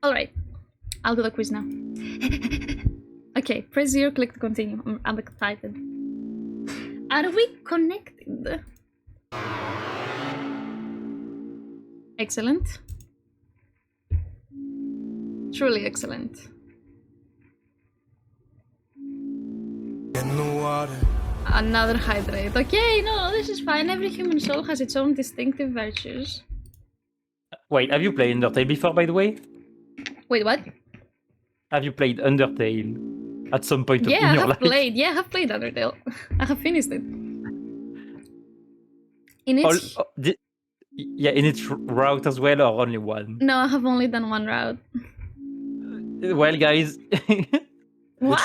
Alright, I'll do the quiz now. Okay, press 0, click to continue. I'm excited. Are we connected? Excellent. Truly excellent. In the water. Another hydrate. Okay, no, this is fine. Every human soul has its own distinctive virtues. Wait, have you played Undertale before, by the way? Wait, what? Have you played Undertale at some point in Yeah, I your have life? played. Yeah, I have played Undertale. I have finished it. In its... Yeah, in its route as well, or only one? No, I have only done one route. Well, guys, What?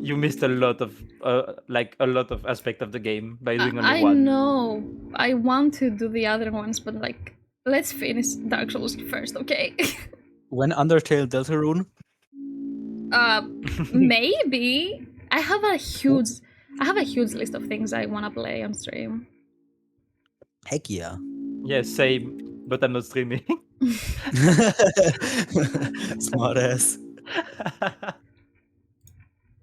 you missed a lot of aspect of the game by doing only I one. know. I want to do the other ones, but like, let's finish Dark Souls first, okay? When Undertale Deltarune? Maybe. I have a huge list of things I want to play on stream. Heck yeah. Yeah, same, but I'm not streaming. Smart ass.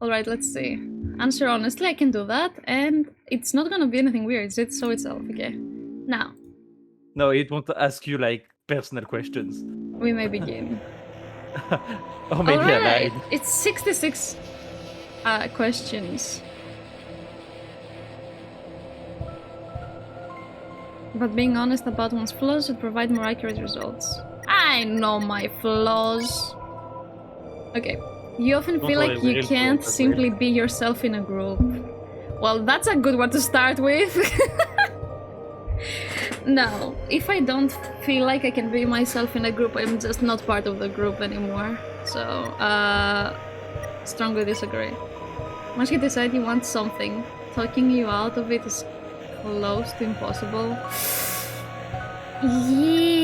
Alright, let's see. Answer honestly, I can do that, and it's not gonna be anything weird, it's so itself, okay? Now, No, it won't ask you like personal questions. we may begin. Or maybe I Alright, lied. it's 66 questions. But being honest about one's flaws would provide more accurate results. I know my flaws. Okay. You often Don't feel worry, like we're you in can't group as simply be yourself in a group. Well, that's a good one to start with. No, if I don't feel like I can be myself in a group, I'm just not part of the group anymore. So, strongly disagree. Once you decide you want something, talking you out of it is close to impossible.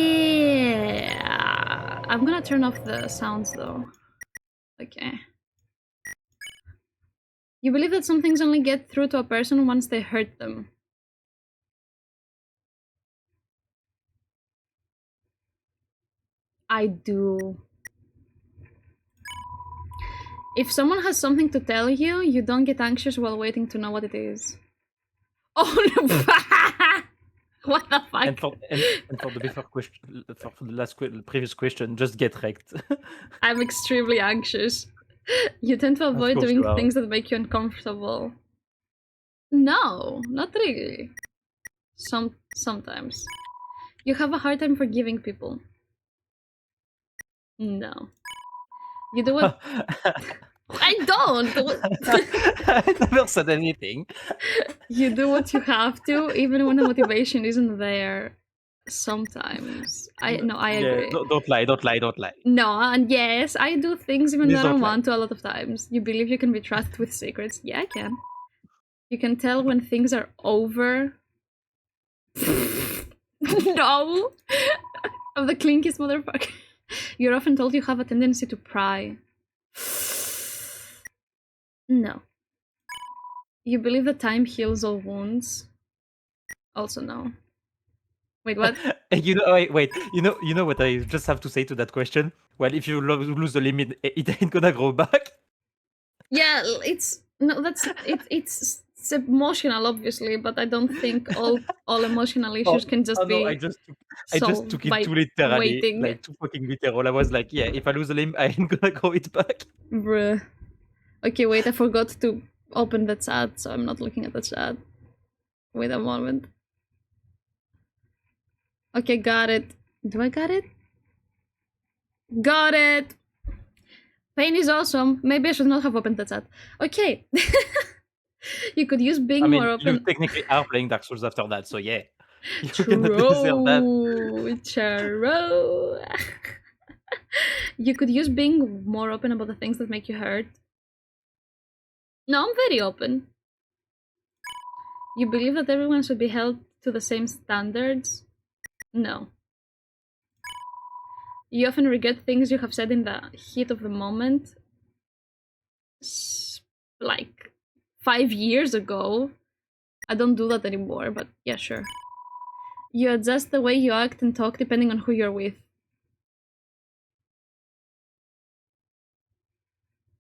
Yeah. I'm gonna turn off the sounds though. Okay. You believe that some things only get through to a person once they hurt them. I do. If someone has something to tell you, you don't get anxious while waiting to know what it is. Oh no! What the fuck? And for the before question, for the previous question, just get wrecked. I'm extremely anxious. You tend to avoid course doing you are. things that make you uncomfortable. No, not really. Sometimes. You have a hard time forgiving people. No. You do what? I don't! I never said anything. You do what you have to, even when the motivation isn't there. Sometimes. I agree. Yeah, don't lie, don't lie, don't lie. No, and yes, I do things even Please when I don't don't lie. want to a lot of times. You believe you can be trusted with secrets? Yeah, I can. You can tell when things are over. No! I'm the clinkiest motherfucker. You're often told you have a tendency to pry. No. You believe that time heals all wounds? Also no. Wait, what? You know, wait. You know what I just have to say to that question? Well, if you lose the limit, it ain't gonna grow back. Yeah, it's no, that's it's emotional, obviously, but I don't think all emotional issues can just be. No, I just took by it too literally, waiting. like too fucking literal. I was like, yeah, if I lose a limb, I ain't gonna grow it back. Bruh. Okay, wait, I forgot to open the chat, so I'm not looking at the chat. Wait a moment. Okay, got it. Do I got it? Got it! Pain is awesome. Maybe I should not have opened the chat. Okay. You could use being more open. You technically are playing Dark Souls after that, so yeah. You cannot deserve that. True. You could use being more open about the things that make you hurt. No, I'm very open. You believe that everyone should be held to the same standards? No. You often regret things you have said in the heat of the moment. Like 5 years ago. I don't do that anymore, but yeah, sure. You adjust the way you act and talk depending on who you're with.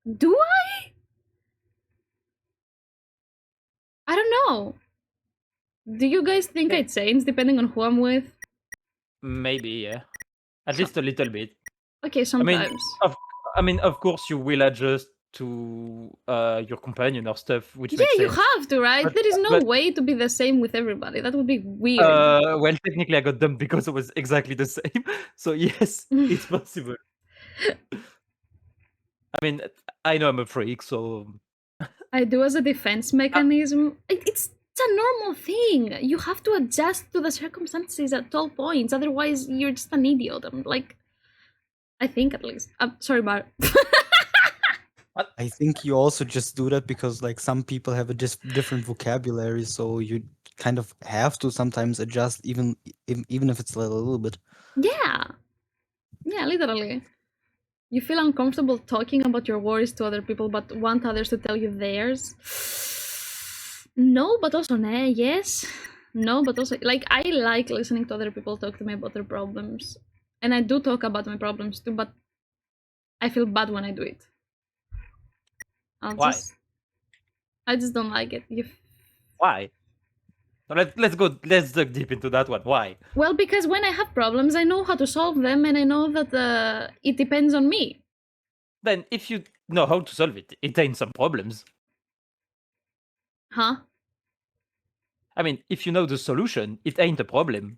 Do I? I don't know. Do you guys think I change depending on who I'm with? Maybe, yeah. At least a little bit. Okay, I sometimes. mean, of course, you will adjust to your companion or stuff, which Yeah, makes you sense. have to, right? But- There is no but- way to be the same with everybody. That would be weird. Well, technically, I got dumped because it was exactly the same. So yes, it's possible. I mean, I know I'm a freak, so I do as a defense mechanism. It's a normal thing. You have to adjust to the circumstances at all points. Otherwise, you're just an idiot. I'm like, I think at least. I'm sorry, Bar. I think you also just do that because like some people have a different vocabulary, so you kind of have to sometimes adjust even if it's a little bit. Yeah. Yeah, literally. You feel uncomfortable talking about your worries to other people, but want others to tell you theirs. No, but also nah, yes. No, but also like I like listening to other people talk to me about their problems. And I do talk about my problems too, but I feel bad when I do it. Why? I just don't like it. Why? So let's dig deep into that one. Why? Well, because when I have problems, I know how to solve them, and I know that it depends on me. Then if you know how to solve it, it ain't some problems. Huh? I mean, if you know the solution, it ain't a problem.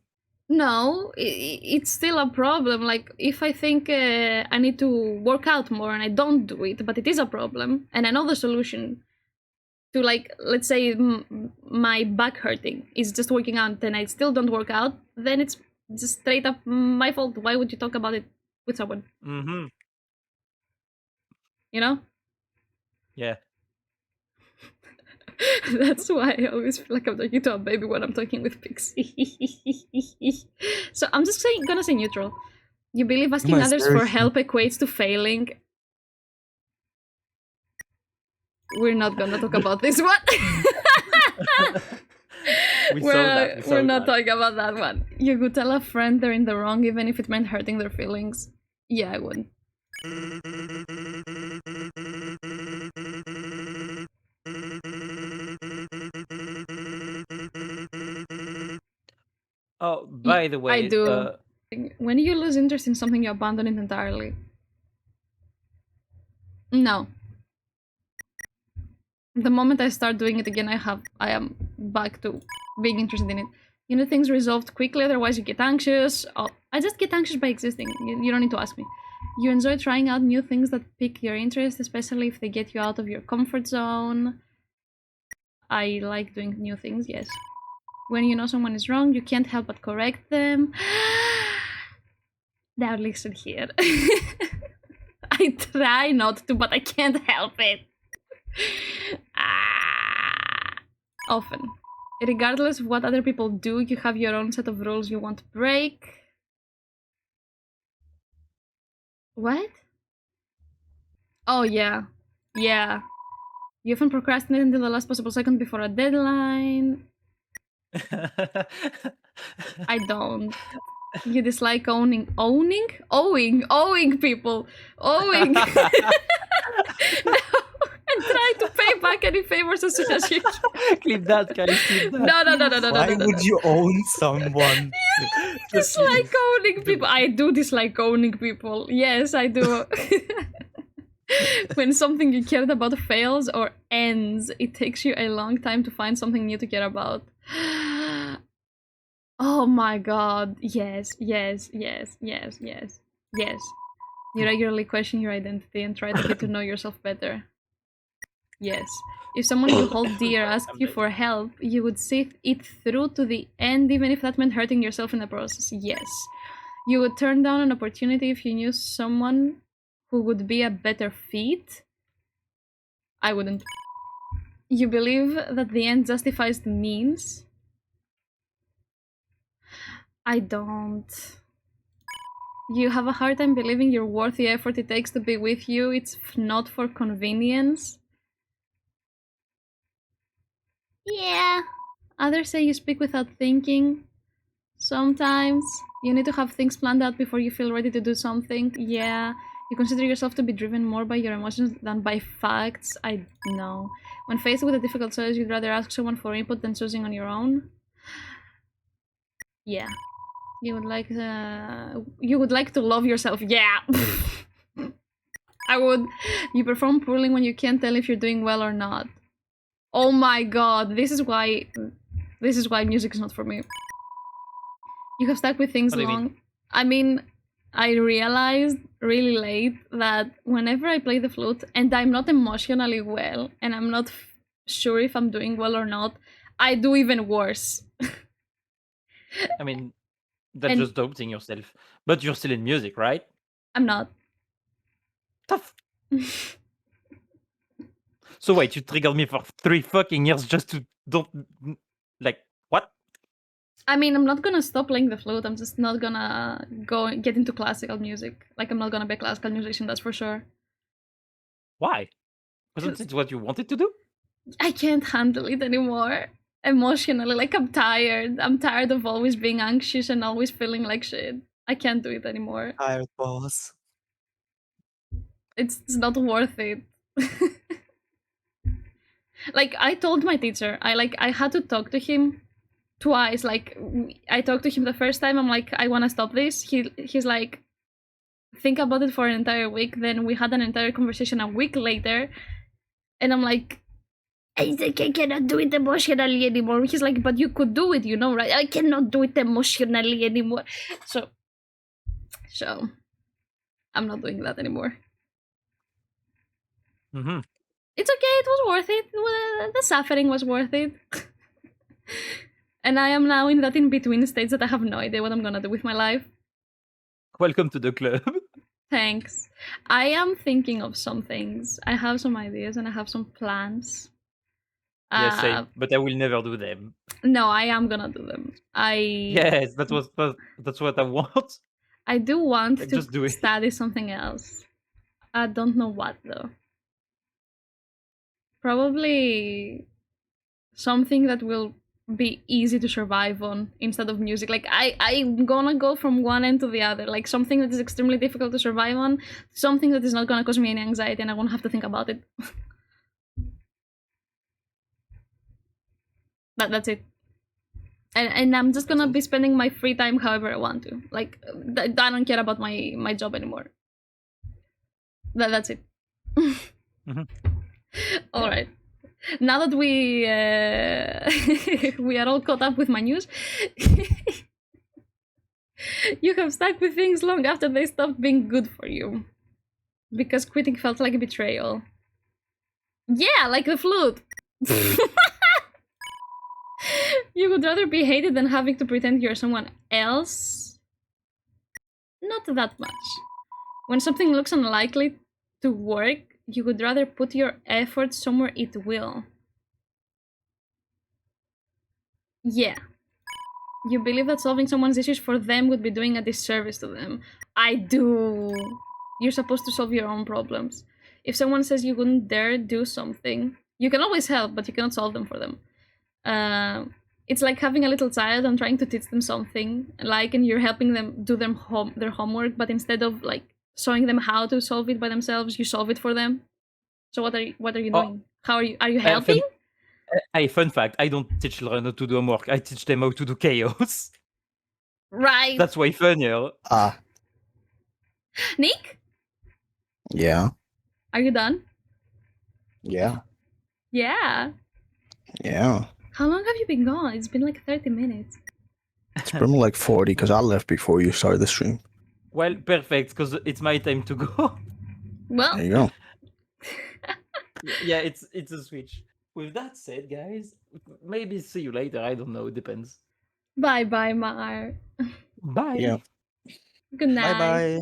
No, it's still a problem. Like, if I think I need to work out more and I don't do it, but it is a problem, and I know the solution to, like, let's say my back hurting is just working out and I still don't work out, then it's just straight up my fault. Why would you talk about it with someone? Mm-hmm. You know? Yeah. That's why I always feel like I'm talking to a baby when I'm talking with Pixie. So I'm just gonna say neutral. You believe asking Am I others for serious? help equates to failing? We're not gonna talk about this one. We saw that. We saw We're not that. talking about that one. You could tell a friend they're in the wrong even if it meant hurting their feelings. Yeah, I would. Oh, by the way, I do. When you lose interest in something, you abandon it entirely. No. The moment I start doing it again, I am back to being interested in it. You know, things resolved quickly, otherwise you get anxious. Oh, I just get anxious by existing. You don't need to ask me. You enjoy trying out new things that pique your interest, especially if they get you out of your comfort zone. I like doing new things, yes. When you know someone is wrong, you can't help but correct them. Now listen here. I try not to, but I can't help it. Often. Regardless of what other people do, you have your own set of rules you want to break. What? Oh, yeah. Yeah. You often procrastinate until the last possible second before a deadline. I don't. You dislike owing people. Owing. No. And try to pay back any favors as soon as you can. Clip that, guys. Clip that. No. Why would you own someone? Dislike owning people. I do dislike owning people. Yes, I do. When something you cared about fails or ends, it takes you a long time to find something new to care about. Oh my god. Yes. You regularly question your identity and try to get to know yourself better. Yes. If someone you hold dear asked you for help, you would see it through to the end, even if that meant hurting yourself in the process. Yes. You would turn down an opportunity if you knew someone who would be a better fit. I wouldn't. You believe that the end justifies the means. I don't. You have a hard time believing you're worth the effort it takes to be with you. It's not for convenience. Yeah. Others say you speak without thinking. Sometimes. You need to have things planned out before you feel ready to do something. Yeah. You consider yourself to be driven more by your emotions than by facts. I know. When faced with a difficult choice, you'd rather ask someone for input than choosing on your own. Yeah. You would like to love yourself. Yeah. I would. You perform poorly when you can't tell if you're doing well or not. Oh my god, this is why music is not for me. You have stuck with things What do you mean? long. I mean, I realized really late that whenever I play the flute and I'm not emotionally well and I'm not sure if I'm doing well or not, I do even worse. I mean, that's And- just doubting yourself. But you're still in music, right? I'm not. Tough. So wait, you triggered me for 3 fucking years just to don't like what? I mean, I'm not gonna stop playing the flute. I'm just not gonna get into classical music. Like, I'm not gonna be a classical musician, that's for sure. Why? Wasn't it what you wanted to do? I can't handle it anymore. Emotionally, like, I'm tired. I'm tired of always being anxious and always feeling like shit. I can't do it anymore. Tired boss. It's not worth it. Like, I told my teacher, I had to talk to him twice. Like, I talked to him the first time, I'm like, I want to stop this. He's like, think about it for an entire week. Then we had an entire conversation a week later, and I'm like, I think I cannot do it emotionally anymore. He's like, but you could do it, you know, right? I cannot do it emotionally anymore. So I'm not doing that anymore. Mm-hmm. It's okay, it was worth it. The suffering was worth it. And I am now in that in-between stage that I have no idea what I'm gonna do with my life. Welcome to the club. Thanks. I am thinking of some things. I have some ideas and I have some plans. Yes, same, but I will never do them. No, I am gonna do them. Yes, that's what I want. I do want Like, to just do it. study something else. I don't know what though. Probably something that will be easy to survive on instead of music. Like, I'm gonna go from one end to the other. Like, something that is extremely difficult to survive on, something that is not gonna cause me any anxiety and I won't have to think about it. That's it. And I'm just gonna be spending my free time however I want to. Like, I don't care about my job anymore. That's it. Mhm. All right. Now that we we are all caught up with my news, you have stuck with things long after they stopped being good for you, because quitting felt like a betrayal. Yeah, like the flute. You would rather be hated than having to pretend you're someone else? Not that much. When something looks unlikely to work, you would rather put your effort somewhere it will. Yeah. You believe that solving someone's issues for them would be doing a disservice to them. I do. You're supposed to solve your own problems. If someone says you wouldn't dare do something, you can always help, but you cannot solve them for them. It's like having a little child and trying to teach them something, like, and you're helping them do their homework, but instead of like showing them how to solve it by themselves, you solve it for them. So what are you doing? How are you helping? Fun fact, I don't teach children how to do homework. I teach them how to do chaos. Right. That's way funnier. Nick, Yeah. are you done? Yeah. Yeah. Yeah. How long have you been gone? It's been like 30 minutes. It's been like 40 because I left before you started the stream. Well, perfect, because it's my time to go. Well, There you go. Yeah, it's a switch. With that said, guys, maybe see you later. I don't know. It depends. bye bye, Mar. Bye. Yeah. Good night. Bye bye.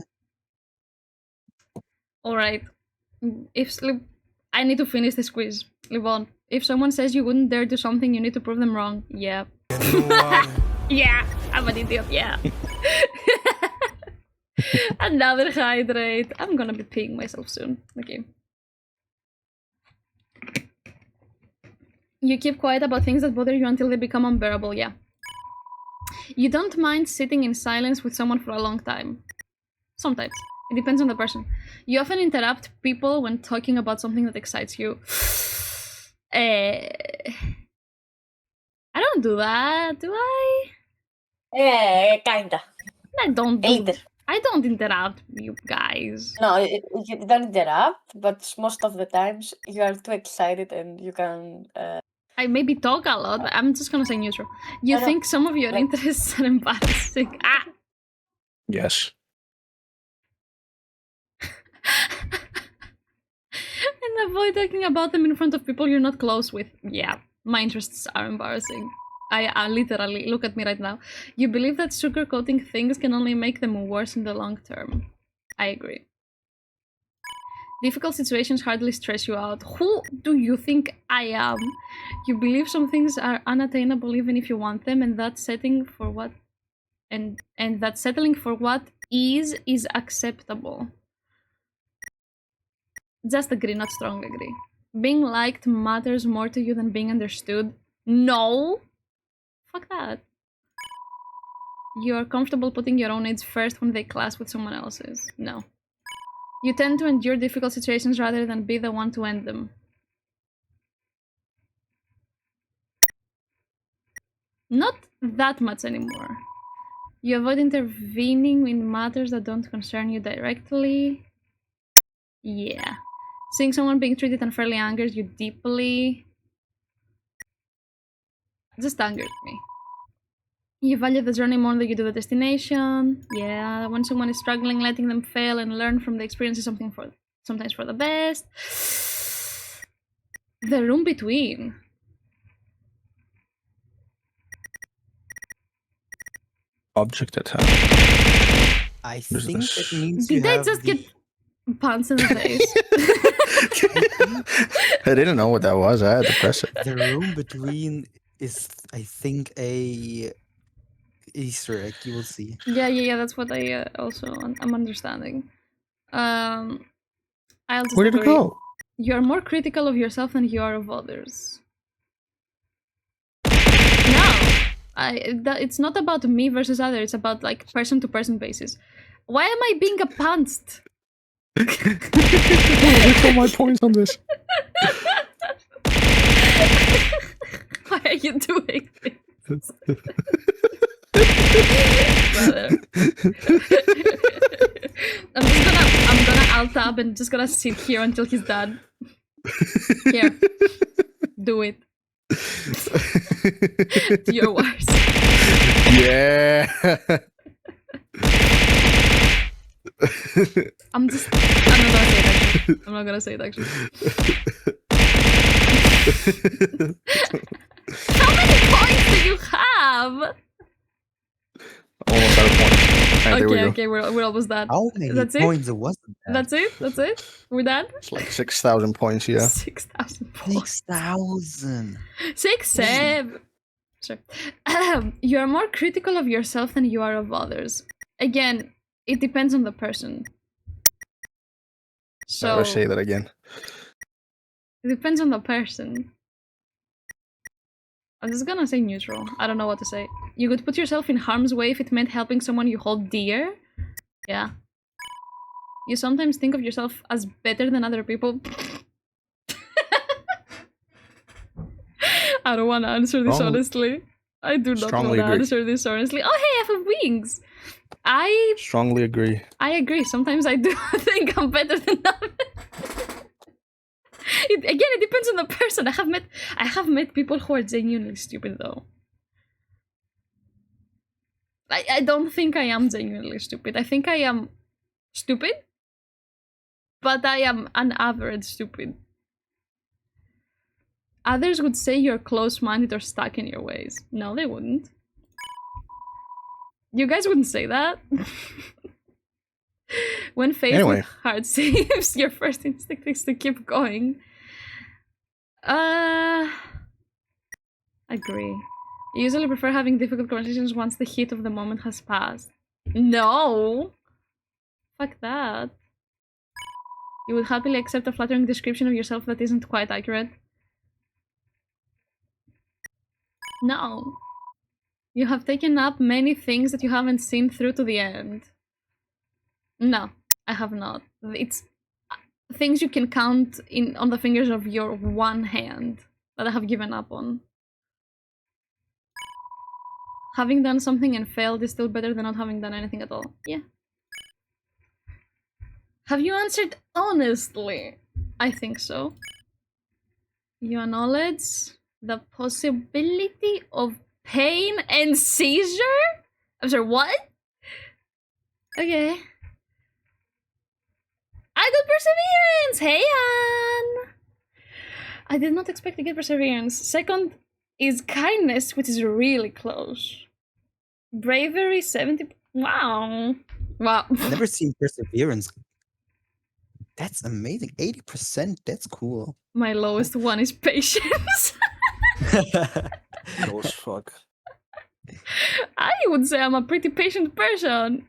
All right. I need to finish this quiz. Livon, if someone says you wouldn't dare do something, you need to prove them wrong. Yeah. In the water. Yeah, I'm an idiot. Yeah. Another hydrate. I'm gonna be peeing myself soon. Okay. You keep quiet about things that bother you until they become unbearable. Yeah. You don't mind sitting in silence with someone for a long time. Sometimes. It depends on the person. You often interrupt people when talking about something that excites you. I don't do that, do I? Kinda. I don't A do. little. I don't interrupt you guys. No, you don't interrupt, but most of the times you are too excited and you can. I maybe talk a lot, but I'm just gonna say neutral. You I know, think some of your like- interests are embarrassing. Ah! Yes. And avoid talking about them in front of people you're not close with. Yeah, my interests are embarrassing. I literally, look at me right now. You believe that sugarcoating things can only make them worse in the long term. I agree. Difficult situations hardly stress you out. Who do you think I am? You believe some things are unattainable even if you want them, and that setting for what and that settling for what is acceptable. Just agree, not strong agree. Being liked matters more to you than being understood. No! Fuck that. You're comfortable putting your own needs first when they clash with someone else's. No. You tend to endure difficult situations rather than be the one to end them. Not that much anymore. You avoid intervening in matters that don't concern you directly. Yeah. Seeing someone being treated unfairly angers you deeply. Just angers me. You value the journey more than you do the destination. Yeah, when someone is struggling, letting them fail and learn from the experience is sometimes for the best. The room between. Object attack. I There's think this- it means you Did I have just the... get punched in the face? I didn't know what that was. I had to press it. The room between is, I think, a Easter egg. You will see. Yeah. That's what I I'm understanding. I'll just Where did it agree. go? You're more critical of yourself than you are of others. No, it's not about me versus others. It's about like person to person basis. Why am I being punched? What's all my points on this? Why are you doing this? Brother. I'm gonna alt tab and just gonna sit here until he's done. Here. Do it. Do your worst. Yeah. I'm not gonna say it actually. How many points do you have? Almost out of points. Alright, there we go. Okay, we're almost done. How many That's it? points was that? That's it? We're done? It's like 6,000 points, yeah. 6,000 points. 6,000. 7. Sure. You are more critical of yourself than you are of others. Again, it depends on the person. So Let's say that again. it depends on the person. I'm just gonna say neutral. I don't know what to say. You could put yourself in harm's way if it meant helping someone you hold dear. Yeah. You sometimes think of yourself as better than other people. I don't want to answer this honestly. I do not want Strongly to agree. answer this honestly. Oh, hey, I have wings. I Strongly agree. agree. Sometimes I do think I'm better than others. It depends on the person. I have met people who are genuinely stupid though. I don't think I am genuinely stupid. I think I am stupid, but I am an average stupid. Others would say you're close-minded or stuck in your ways. No, they wouldn't. You guys wouldn't say that. When faced Anyway. with hard saves, your first instinct is to keep going. Agree. You usually prefer having difficult conversations once the heat of the moment has passed. No! Fuck that. You would happily accept a flattering description of yourself that isn't quite accurate. No. You have taken up many things that you haven't seen through to the end. No, I have not. It's things you can count on the fingers of your one hand that I have given up on. Having done something and failed is still better than not having done anything at all. Yeah. Have you answered honestly? I think so. You acknowledge the possibility of pain and seizure? I'm sorry, what? Okay. I got perseverance! Hey, Anne! I did not expect to get perseverance. Second is kindness, which is really close. Bravery, 70... Wow. Wow. Never seen perseverance. That's amazing. 80%. That's cool. My lowest one is patience. Low as fuck. I would say I'm a pretty patient person.